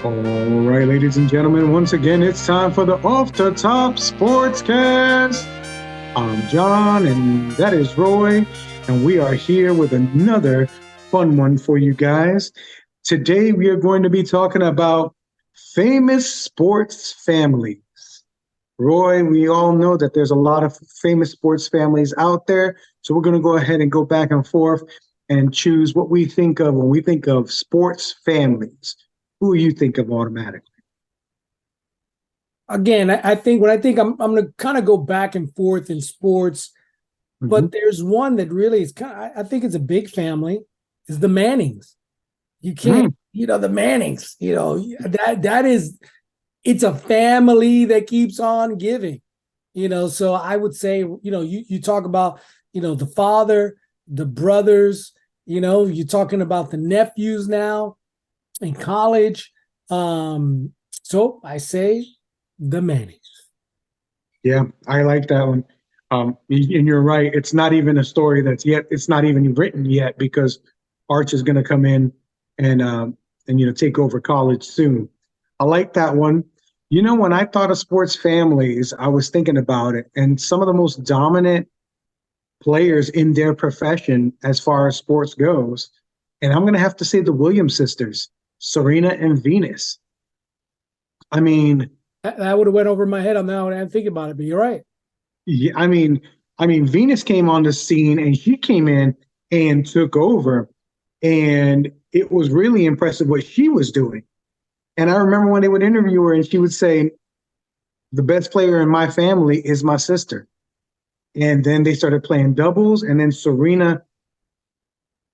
All right, ladies and gentlemen, once again, it's time for the Off the Top Sportscast. I'm John, and that is Roy, and we are here with another fun one for you guys. Today, we are going to be talking about famous sports families. Roy, we all know that there's a lot of famous sports families out there, so we're going to go ahead and go back and forth and choose what we think of when we think of sports families. Who you think of automatically? Again, I think when I think I'm going to kind of go back and forth in sports, Mm-hmm. but there's one that really is kind of, I think it's a big family, is the Mannings. You can't, Mm, the Mannings, that is, it's a family that keeps on giving, so I would say, you talk about, the father, the brothers, you're talking about the nephews now in college. So I say the Mannings. yeah, I like that one. And you're right. It's not even a story it's not even written yet because Arch is going to come in and take over college soon. I like that one. When I thought of sports families, I was thinking about it, and some of the most dominant players in their profession as far as sports goes, and I'm going to have to say the Williams sisters, Serena and Venus. I mean, That would have went over my head on that one. I didn't think about it, but you're right. Yeah, I mean, Venus came on the scene and she came in and took over, and it was really impressive what she was doing. And I remember when they would interview her, and she would say, "The best player in my family is my sister." And then they started playing doubles, and then Serena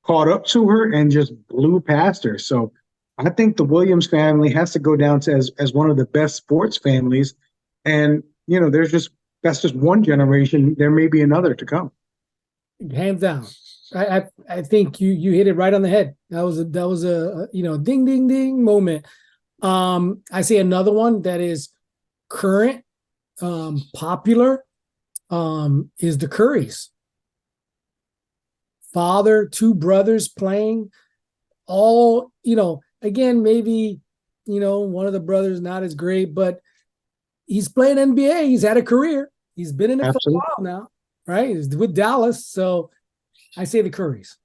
caught up to her and just blew past her. So I think the Williams family has to go down to as one of the best sports families. And there's just that's just one generation. There may be another to come. Hands down. I think you hit it right on the head. That was a ding ding ding moment. I see another one that is current, popular, is the Currys. Father, two brothers playing all, again, maybe, one of the brothers not as great, but he's playing NBA. He's had a career. He's been in it for a Absolutely. while now, right? He's with Dallas. So I say the Currys.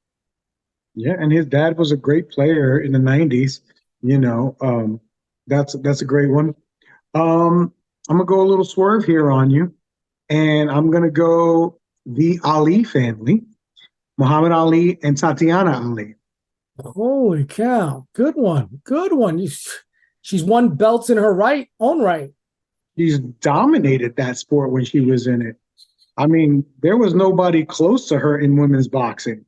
Yeah, and his dad was a great player in the '90s. You know, um, that's a great one. I'm gonna go a little swerve here on you, and I'm gonna go the Ali family, Muhammad Ali and Tatiana Ali. Holy cow. Good one. Good one. She's won belts in her own right. She's dominated that sport when she was in it. I mean, there was nobody close to her in women's boxing.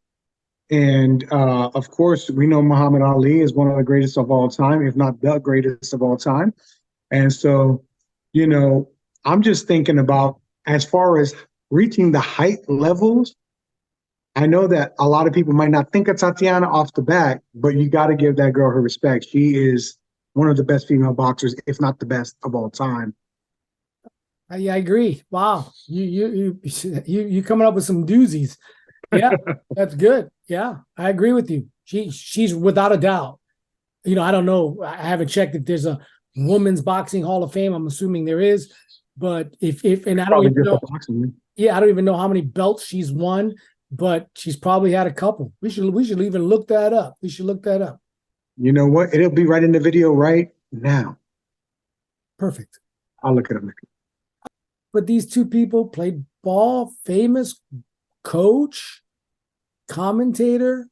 And of course, we know Muhammad Ali is one of the greatest of all time, if not the greatest of all time. And so, you know, I'm just thinking about as far as reaching the height levels. I know that a lot of people might not think of Tatiana off the bat, but you got to give that girl her respect. She is one of the best female boxers, if not the best of all time. I agree. Wow. You coming up with some doozies. Yeah, that's good. Yeah, I agree with you. She's without a doubt. I don't know. I haven't checked if there's a women's boxing hall of fame. I'm assuming there is, but if and I don't Probably even just for know. boxing. Yeah, I don't even know how many belts she's won, but she's probably had a couple. We should even look that up. We should look that up. You know what? It'll be right in the video right now. Perfect. I'll look at them. But these two people played ball, famous coach, commentator.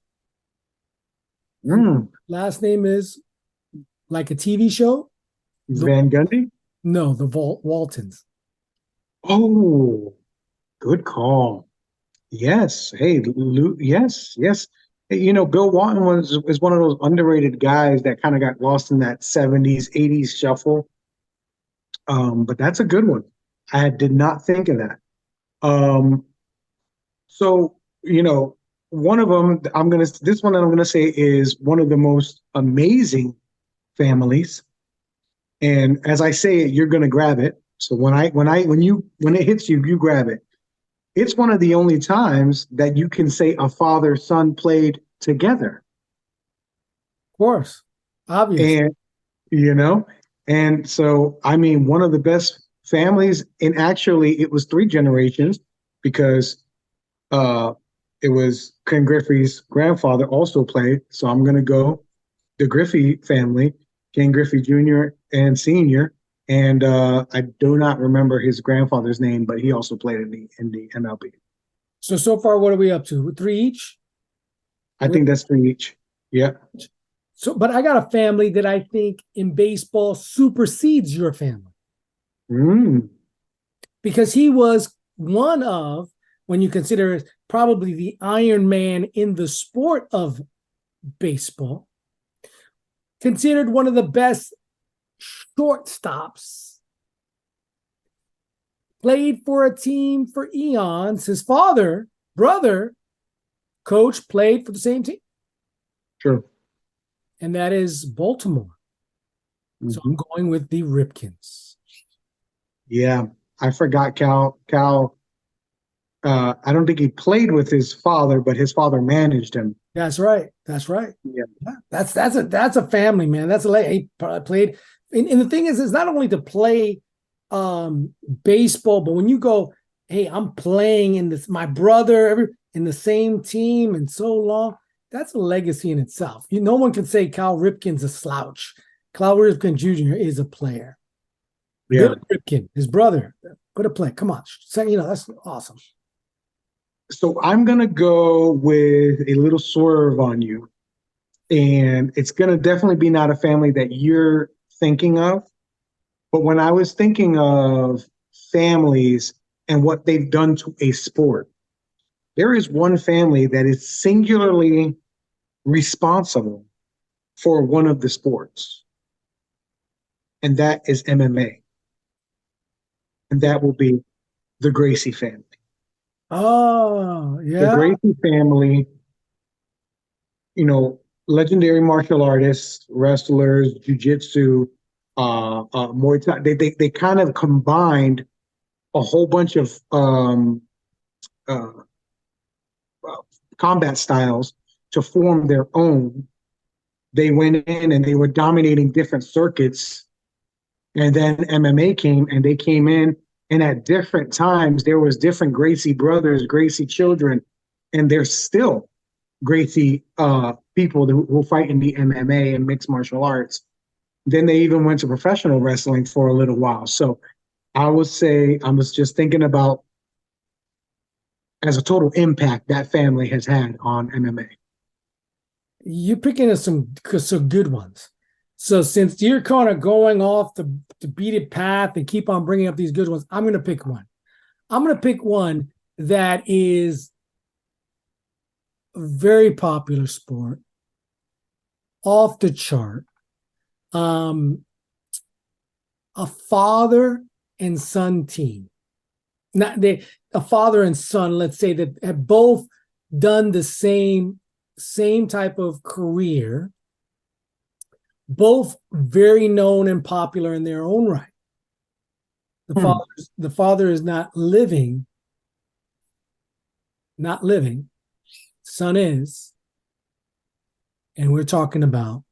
Mm, Last name is like a TV show. The, Van Gundy? no, the Waltons. Oh, good call. Yes. Hey, yes, yes. Hey, Bill Walton is one of those underrated guys that kind of got lost in that '70s, '80s shuffle. But that's a good one. I did not think of that. Um, so, one of them, this one that I'm gonna say is one of the most amazing families. And as I say it, you're gonna grab it. So when it hits you, you grab it. It's one of the only times that you can say a father son played together. Of course. Obvious. And you know? And so, I mean, one of the best families, and actually it was three generations because uh, it was Ken Griffey's grandfather also played. So I'm going to go the Griffey family, Ken Griffey Jr. and Sr. And I do not remember his grandfather's name, but he also played in the MLB. So far, what are we up to? Three each? I think that's three each. Yeah. So, but I got a family that I think in baseball supersedes your family Mm. because he was one of, when you consider it, probably the Iron Man in the sport of baseball, considered one of the best shortstops, played for a team for eons. His brother, coach, played for the same team, True. and that is Baltimore. So I'm Mhm. going with the Ripkins. Yeah. I forgot Cal. I don't think he played with his father, but his father managed him. That's right. That's right. Yeah. Yeah, that's a family, man. That's a he played. And the thing is not only to play baseball, but when you go, hey, I'm playing in this, my brother in the same team and so long, that's a legacy in itself. No one can say Cal Ripken's a slouch. Cal Ripken Jr. is a player. Yeah. Bill Ripken, his brother, put a play. Come on, that's awesome. So I'm gonna go with a little swerve on you, and it's gonna definitely be not a family that you're thinking of. But when I was thinking of families and what they've done to a sport, there is one family that is singularly responsible for one of the sports, and that is MMA, and that will be the Gracie family. Oh, The yeah. Gracie family, legendary martial artists, wrestlers, jujitsu, Muay Thai. They kind of combined a whole bunch of uh, combat styles to form their own. They went in and they were dominating different circuits, and then MMA came and they came in, and at different times there was different Gracie brothers, Gracie children, and there's still Gracie people who fight in the MMA and mixed martial arts. Then they even went to professional wrestling for a little while. So I would say I was just thinking about as a total impact that family has had on MMA. You're picking us some good ones. So since you're kind of going off the beaten path and keep on bringing up these good ones, I'm going to pick one. I'm going to pick one that is a very popular sport, off the chart. A father and son team. A father and son, let's say, that have both done the same type of career, both very known and popular in their own right. The father is not living. Son is, and we're talking about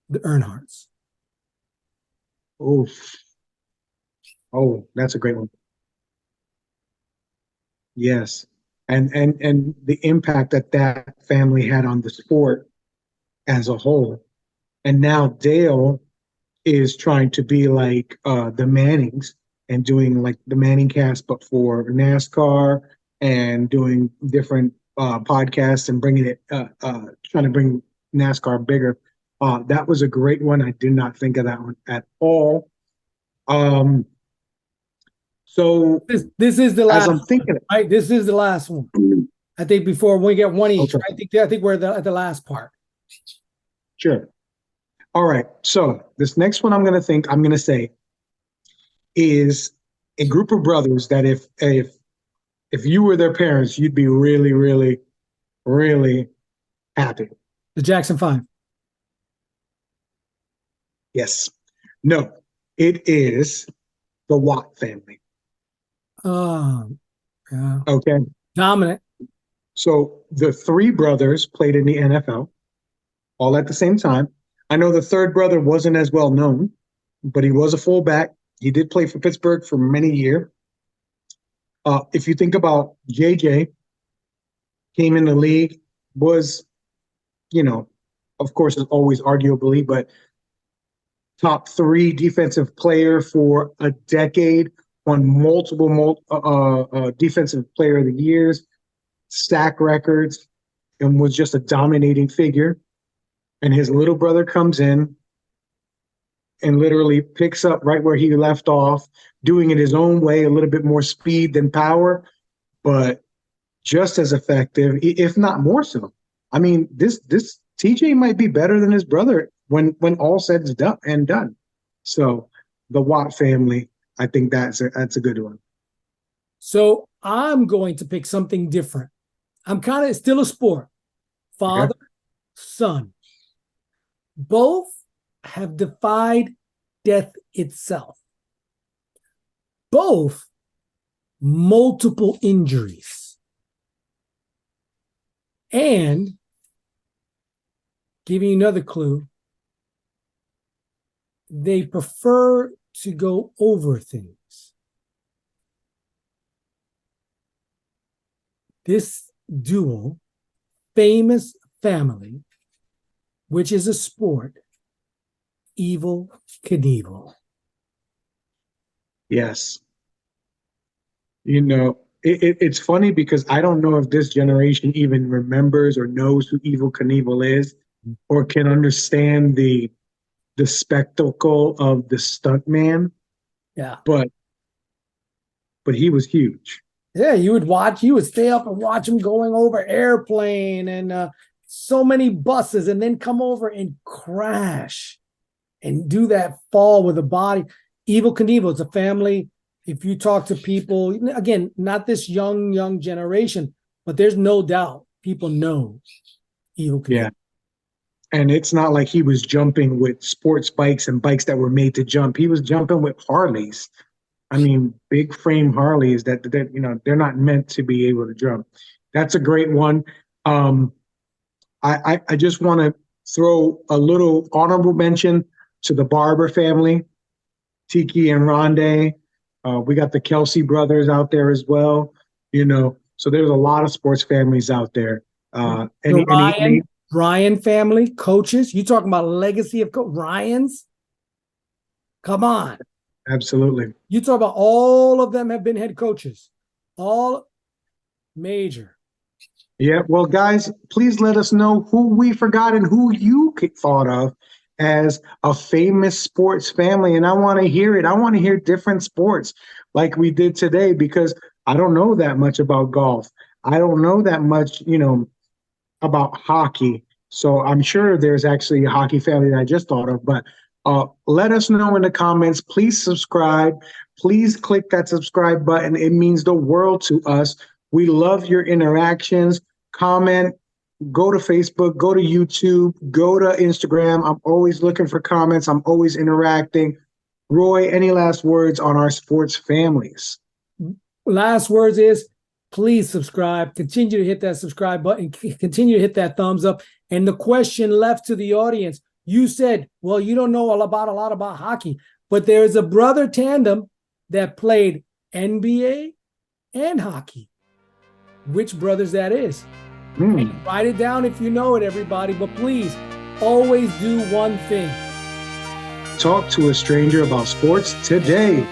the Earnhardts. Oh, that's a great one. Yes, and the impact that that family had on the sport as a whole. And now Dale is trying to be like the Mannings and doing like the Manning cast, but for NASCAR and doing different podcasts and bringing it, trying to bring NASCAR bigger. That was a great one. I did not think of that one at all. Um, so This is the as last I'm thinking, one, right? This is the last one. I think before we get one each. okay, I think we're at the last part. sure. All right. So this next one I'm going to say is a group of brothers that if you were their parents, you'd be really, really, really happy. The Jackson Five. Yes. No, it is the Watt family. Yeah. Okay. Dominant. So the three brothers played in the NFL all at the same time. I know the third brother wasn't as well known, but he was a fullback. He did play for Pittsburgh for many years. If you think about JJ, came in the league, was, you know, of course, is always arguably, but top 3 defensive player for a decade, won multiple defensive player of the years, sack records, and was just a dominating figure. And his little brother comes in and literally picks up right where he left off, doing it his own way, a little bit more speed than power, but just as effective, if not more so. I mean, this TJ might be better than his brother when all said and done. So the Watt family, I think that's a good one. So I'm going to pick something different. I'm kind of still a sport. Father, son. Both have defied death itself. Both multiple injuries. And giving you another clue, they prefer to go over things. This duo, famous family, which is a sport, Evel Knievel. Yes. You know, it's funny because I don't know if this generation even remembers or knows who Evel Knievel is, or can understand the spectacle of the stuntman. Yeah. But he was huge. Yeah, you would stay up and watch him going over airplane and so many buses, and then come over and crash and do that fall with a body. Evel Knievel, it's a family. If you talk to people, again, not this young generation, but there's no doubt people know Evel Knievel. Yeah. And it's not like he was jumping with sports bikes and bikes that were made to jump. He was jumping with Harleys. I mean, big frame Harleys that you know, they're not meant to be able to jump. That's a great one. I just want to throw a little honorable mention to the Barber family, Tiki and Rondé. We got the Kelsey brothers out there as well. You know, so there's a lot of sports families out there. Ryan family, coaches. You talking about legacy of Ryans? Come on. Absolutely. You talk about all of them have been head coaches. All major. Yeah, well, guys, please let us know who we forgot and who you thought of as a famous sports family. And I want to hear it. I want to hear different sports like we did today, because I don't know that much about golf. I don't know that much, you know, about hockey. So I'm sure there's actually a hockey family that I just thought of, but let us know in the comments. Please subscribe. Please click that subscribe button. It means the world to us. We love your interactions. Comment, go to Facebook, go to YouTube, go to Instagram. I'm always looking for comments. I'm always interacting. Roy, any last words on our sports families? Last words is, please subscribe. Continue to hit that subscribe button. Continue to hit that thumbs up. And the question left to the audience, you said, well, you don't know a lot about hockey, but there is a brother tandem that played NBA and hockey. Which brothers that is? Write it down if you know it, everybody. But please, always do one thing. Talk to a stranger about sports today.